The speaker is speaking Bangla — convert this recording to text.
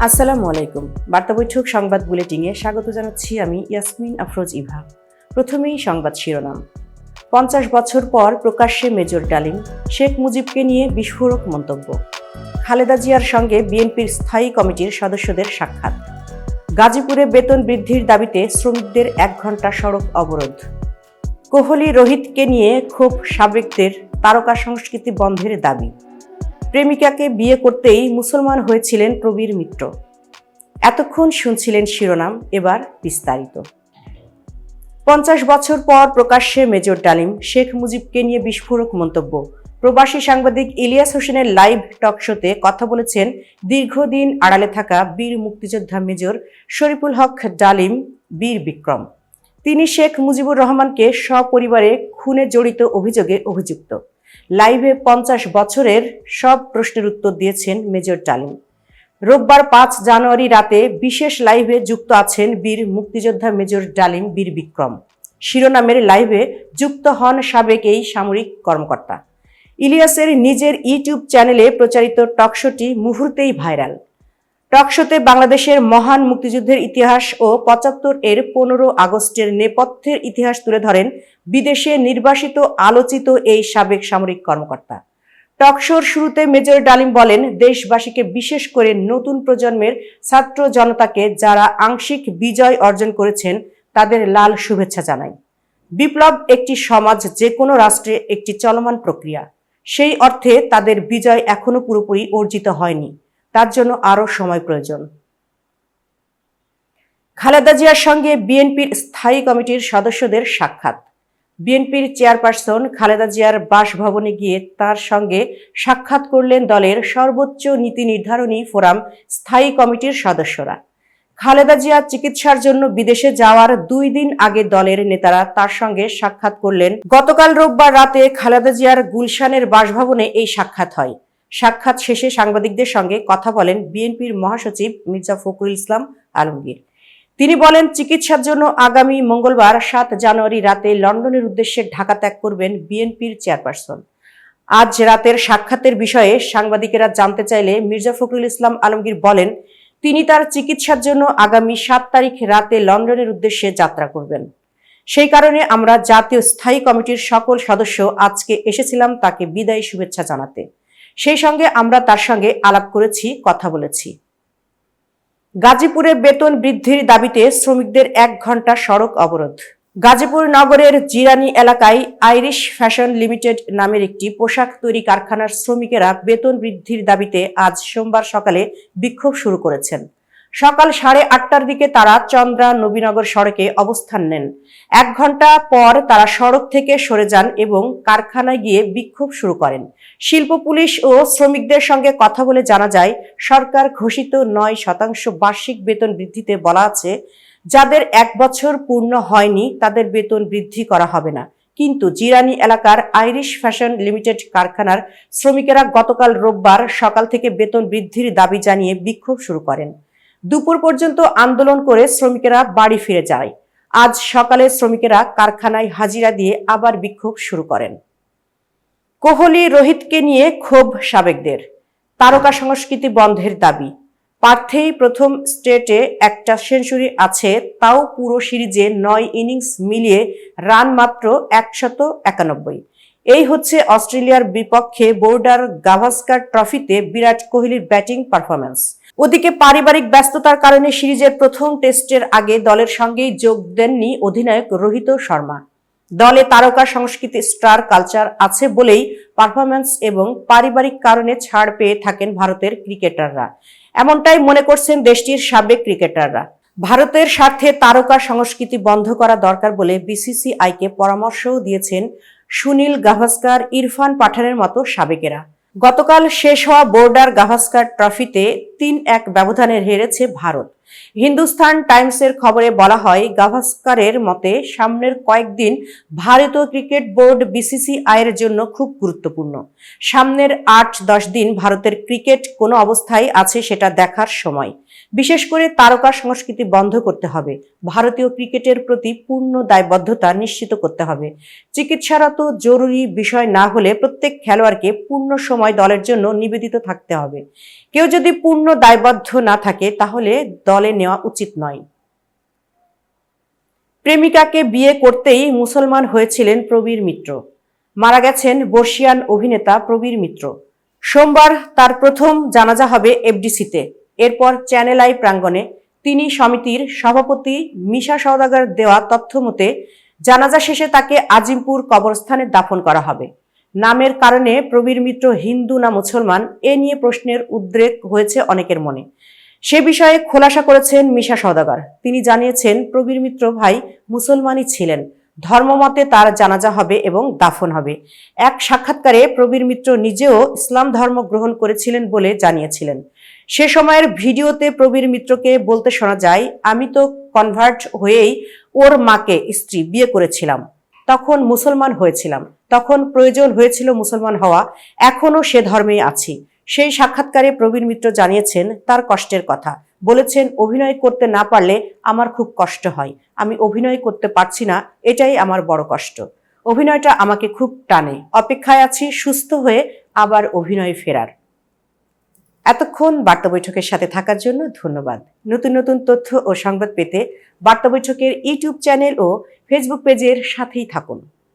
আসসালামু আলাইকুম। বার্তা বৈঠক সংবাদ বুলেটিনে স্বাগত জানাচ্ছি আমি ইয়াসমিন আফরোজ ইভা। প্রথমেই সংবাদ শিরোনাম। 50 বছর পর প্রকাশ্যে মেজর ডালিম, শেখ মুজিবকে নিয়ে বিস্ফোরক মন্তব্য। খালেদা জিয়ার সঙ্গে বিএনপির স্থায়ী কমিটির সদস্যদের সাক্ষাৎ। গাজীপুরে বেতন বৃদ্ধির দাবিতে শ্রমিকদের 1 ঘণ্টা সড়ক অবরোধ। কোহলি রোহিতকে নিয়ে ক্ষোভ সাবেকদের, তারকা সংস্কৃতি বন্ধের দাবি। প্রেমিকাকে বিয়ে করতেই মুসলমান হয়েছিলেন প্রবীর মিত্র। এতক্ষণ শুনছিলেন শিরোনাম, এবার বিস্তারিত। 50 বছর পর প্রকাশ্যে মেজর ডালিম, শেখ মুজিবকে নিয়ে বিস্ফোরক মন্তব্য। প্রবাসী সাংবাদিক ইলিয়াস হোসেনের লাইভ টক শোতে কথা বলেছেন দীর্ঘদিন আড়ালে থাকা বীর মুক্তিযোদ্ধা মেজর শরীফুল হক ডালিম, বীর বিক্রম। তিনি শেখ মুজিবুর রহমানকে সপরিবারে খুনে জড়িত অভিযোগে অভিযুক্ত। লাইভে 50 বছরের সব প্রশ্নের উত্তর দিয়েছেন মেজর ডালিম। রোববার 5 জানুয়ারি রাতে বিশেষ লাইভে যুক্ত আছেন বীর মুক্তিযোদ্ধা মেজর ডালিম, বীর বিক্রম শিরোনামের লাইভে যুক্ত হন সাবেক এই সামরিক কর্মকর্তা। ইলিয়াসের নিজের ইউটিউব চ্যানেলে প্রচারিত টকশোটি মুহূর্তেই ভাইরাল। টকশোতে বাংলাদেশের মহান মুক্তিযুদ্ধের ইতিহাস ও 75-এর 15 আগস্টের নেপথ্যের ইতিহাস তুলে ধরেন বিদেশে নির্বাসিত আলোচিত এই সাবেক সামরিক কর্মকর্তা। টকশোর শুরুতে মেজর ডালিম বলেন, দেশবাসীকে, বিশেষ করে নতুন প্রজন্মের ছাত্র জনতাকে যারা আংশিক বিজয় অর্জন করেছেন তাদের লাল শুভেচ্ছা জানাই। বিপ্লব একটি সমাজ, যে কোনো রাষ্ট্রে একটি চলমান প্রক্রিয়া। সেই অর্থে তাদের বিজয় এখনো পুরোপুরি অর্জিত হয়নি, তার জন্য আরও সময় প্রয়োজন। খালেদা জিয়ার সঙ্গে বিএনপির স্থায়ী কমিটির সদস্যদের সাক্ষাৎ। বিএনপির চেয়ারপারসন খালেদা জিয়ার বাসভবনে গিয়ে তার সঙ্গে সাক্ষাৎ করলেন দলের সর্বোচ্চ নীতি নির্ধারণী ফোরাম স্থায়ী কমিটির সদস্যরা। খালেদা জিয়া চিকিৎসার জন্য বিদেশে যাওয়ার 2 দিন আগে দলের নেতারা তার সঙ্গে সাক্ষাৎ করলেন। গতকাল রোববার রাতে খালেদা জিয়ার গুলশানের বাসভবনে এই সাক্ষাৎ হয়। সাক্ষাৎ শেষে সাংবাদিকদের সঙ্গে কথা বলেন বিএনপির মহাসচিব মির্জা ফখরুল ইসলাম আলমগীর। তিনি বলেন, চিকিৎসার জন্য আগামী মঙ্গলবার 7 জানুয়ারি রাতে লন্ডনের উদ্দেশ্যে ঢাকা ত্যাগ করবেন বিএনপির চেয়ারপারসন। আজ রাতের সাক্ষাতের বিষয়ে সাংবাদিকেরা জানতে চাইলে মির্জা ফখরুল ইসলাম আলমগীর বলেন, তিনি তার চিকিৎসার জন্য আগামী 7 তারিখ রাতে লন্ডনের উদ্দেশ্যে যাত্রা করবেন। সেই কারণে আমরা জাতীয় স্থায়ী কমিটির সকল সদস্য আজকে এসেছিলাম তাকে বিদায়ী শুভেচ্ছা জানাতে। সেই সঙ্গে আমরা তার সঙ্গে আলাপ করেছি, কথা বলেছি। গাজীপুরে বেতন বৃদ্ধির দাবিতে শ্রমিকদের 1 ঘণ্টা সড়ক অবরোধ। গাজীপুর নগরের জিরানি এলাকায় আইরিশ ফ্যাশন লিমিটেড নামের একটি পোশাক তৈরি কারখানার শ্রমিকেরা বেতন বৃদ্ধির দাবিতে আজ সোমবার সকালে বিক্ষোভ শুরু করেছেন। সকাল 8:30টার দিকে তারা চন্দ্রা নবীনগর সড়কে অবস্থান নেন। 1 ঘণ্টা পর তারা সড়ক থেকে সরে যান এবং কারখানায় গিয়ে বিক্ষোভ শুরু করেন। শিল্প পুলিশ ও শ্রমিকদের সঙ্গে কথা বলে জানা যায়, সরকার ঘোষিত 9% বার্ষিক বেতন বৃদ্ধিতে বলা আছে, যাদের 1 বছর পূর্ণ হয়নি তাদের বেতন বৃদ্ধি করা হবে না। কিন্তু জিরানি এলাকার আইরিশ ফ্যাশন লিমিটেড কারখানার শ্রমিকেরা গতকাল রোববার সকাল থেকে বেতন বৃদ্ধির দাবি জানিয়ে বিক্ষোভ শুরু করেন। দুপুর পর্যন্ত আন্দোলন করে শ্রমিকেরা বাড়ি ফিরে যায়। আজ সকালে শ্রমিকেরা কারখানায় হাজিরা দিয়ে আবার বিক্ষোভ শুরু করেন। কোহলি রোহিতকে নিয়ে ক্ষোভ সাবেকদের, তারকা সংস্কৃতি বন্ধের দাবি। পার্থেই প্রথম টেস্টে 1টা সেঞ্চুরি আছে, তাও পুরো সিরিজে 9 ইনিংস মিলিয়ে রান মাত্র 191। এই হচ্ছে অস্ট্রেলিয়ার বিপক্ষে বর্ডার গাভাস্কার ট্রফিতে বিরাট কোহলির ব্যাটিং পারফরম্যান্স। ওদিকে পারিবারিক ব্যস্ততার কারণে সিরিজের প্রথম টেস্টের আগে দলের সঙ্গেই যোগ দেননি অধিনায়ক রোহিত শর্মা। দলে তারকা সংস্কৃতি, স্টার কালচার আছে বলেই পারফরম্যান্স এবং পারিবারিক কারণে ছাড় পেয়ে থাকেন ভারতের ক্রিকেটাররা, এমনটাই মনে করছেন দেশটির সাবেক ক্রিকেটাররা। ভারতের স্বার্থে তারকা সংস্কৃতি বন্ধ করা দরকার বলে বিসিসিআইকে পরামর্শও দিয়েছেন সুনীল গাভাস্কার, ইরফান পাঠানের মতো সাবেকেরা। গতকাল শেষ হওয়া বর্ডার গাভাস্কার ট্রফিতে 3-1 ব্যবধানে হেরেছে ভারত। হিন্দুস্তান টাইমসের খবরে বলা হয়, গাভাস্কারের মতে সামনের কয়েকদিন ভারতীয় ক্রিকেট বোর্ড বিসিসিআইয়ের জন্য খুব গুরুত্বপূর্ণ। সামনের ৮-১০ দিন ভারতের ক্রিকেট কোন অবস্থায় আছে সেটা দেখার সময়। বিশেষ করে তারকা সংস্কৃতি বন্ধ করতে হবে, ভারতীয় ক্রিকেটের প্রতি পূর্ণ দায়বদ্ধতা নিশ্চিত করতে হবে। চিকিৎসারত জরুরি বিষয় না হলে প্রত্যেক খেলোয়াড়কে পূর্ণ সময় দলের জন্য নিবেদিত থাকতে হবে। কেউ যদি পূর্ণ দায়বদ্ধ না থাকে তাহলে দলে নেওয়া উচিত নয়। প্রেমিকাকে বিয়ে করতেই মুসলমান হয়েছিলেন প্রবীর মিত্র। মারা গেছেন বর্ষিয়ান অভিনেতা প্রবীর মিত্র। সোমবার তার প্রথম জানাজা হবে এফডিসিতে, এরপর চ্যানেল আই প্রাঙ্গণে। তিনি সমিতির সভাপতি মিশা সওদাগর দেওয়া তথ্য মতে জানাজা শেষে তাকে আজিমপুর কবরস্থানে দাফন করা হবে। নামের কারণে প্রবীর মিত্র হিন্দু না মুসলমান এ নিয়ে প্রশ্নের উদ্রেক হয়েছে অনেকের মনে। সে বিষয়ে খোলাসা করেছেন মিশা সওদাগর। তিনি জানিয়েছেন, প্রবীর মিত্র ভাই মুসলমানই ছিলেন, ধর্মমতে তার জানাজা হবে এবং দাফন হবে। এক সাক্ষাৎকারে প্রবীর মিত্র নিজেও ইসলাম ধর্ম গ্রহণ করেছিলেন বলে জানিয়েছিলেন। সে সময়ের ভিডিওতে প্রবীর মিত্রকে বলতে শোনা যায়, আমি তো কনভার্ট হয়েই ওর মাকে স্ত্রী বিয়ে করেছিলাম, তখন মুসলমান হয়েছিলাম, তখন প্রয়োজন হয়েছিল মুসলমান হওয়া, এখনো সে ধর্মেই আছি। সেই সাক্ষাৎকারে প্রবীর মিত্র জানিয়েছেন তার কষ্টের কথা। বলেছেন, অভিনয় করতে না পারলে আমার খুব কষ্ট হয়, আমি অভিনয় করতে পারছি না, এটাই আমার বড় কষ্ট। অভিনয়টা আমাকে খুব টানে, অপেক্ষায় আছি সুস্থ হয়ে আবার অভিনয়ে ফেরার। এতক্ষণ বার্তা বৈঠকের সাথে থাকার জন্য ধন্যবাদ। নতুন নতুন তথ্য ও সংবাদ পেতে বার্তা বৈঠকের ইউটিউব চ্যানেল ও ফেসবুক পেজের সাথেই থাকুন।